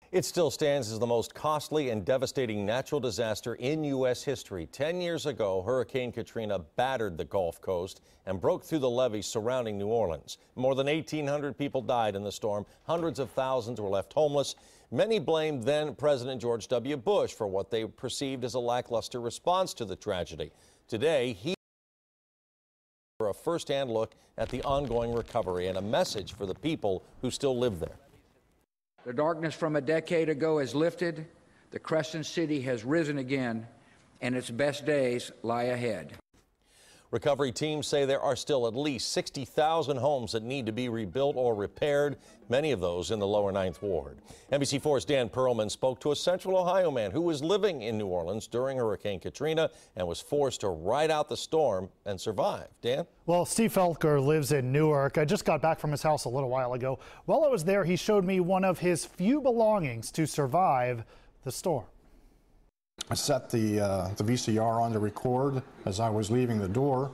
It still stands as the most costly and devastating natural disaster in U.S. history. 10 years ago, Hurricane Katrina battered the Gulf Coast and broke through the levees surrounding New Orleans. More than 1,800 people died in the storm. Hundreds of thousands were left homeless. Many blamed then President George W. Bush for what they perceived as a lackluster response to the tragedy. Today, he for a first-hand look at the ongoing recovery and a message for the people who still live there. The darkness from a decade ago has lifted, the Crescent City has risen again, and its best days lie ahead. Recovery teams say there are still at least 60,000 homes that need to be rebuilt or repaired, many of those in the lower Ninth Ward. NBC4's Dan Perlman spoke to a Central Ohio man who was living in New Orleans during Hurricane Katrina and was forced to ride out the storm and survive. Dan? Well, Steve Felker lives in Newark. I just got back from his house a little while ago. While I was there, he showed me one of his few belongings to survive the storm. I set the VCR on to record as I was leaving the door,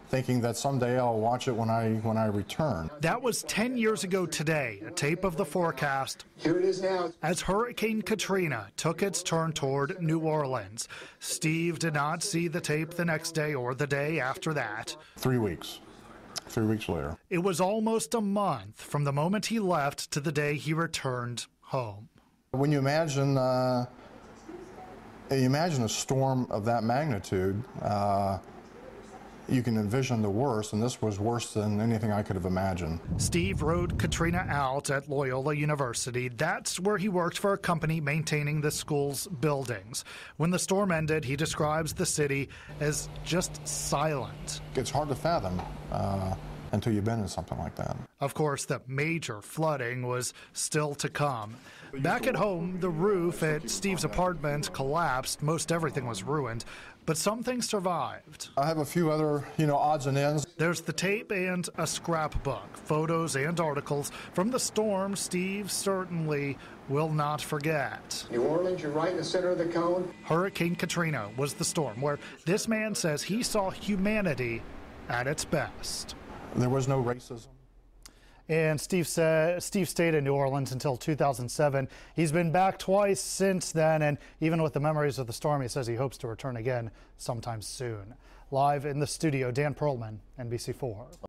thinking that someday I'll watch it when I return. That was 10 years ago today, a tape of the forecast. Here it is now. As Hurricane Katrina took its turn toward New Orleans, Steve did not see the tape the next day or the day after that. 3 weeks. 3 weeks later. It was almost a month from the moment he left to the day he returned home. When you imagine a storm of that magnitude, you can envision the worst, and this was worse than anything I could have imagined. Steve rode Katrina out at Loyola University. That's where he worked for a company maintaining the school's buildings. When the storm ended, he describes the city as just silent. It's hard to fathom until you've been in something like that. Of course, the major flooding was still to come. Back at home, the roof at Steve's apartment collapsed. Most everything was ruined, but some things survived. I have a few other, odds and ends. There's the tape and a scrapbook, photos and articles from the storm Steve certainly will not forget. New Orleans, you're right in the center of the cone. Hurricane Katrina was the storm where this man says he saw humanity at its best. There was no racism. And Steve stayed in New Orleans until 2007. He's been back twice since then, and even with the memories of the storm, he says he hopes to return again sometime soon. Live in the studio, Dan Perlman, NBC4.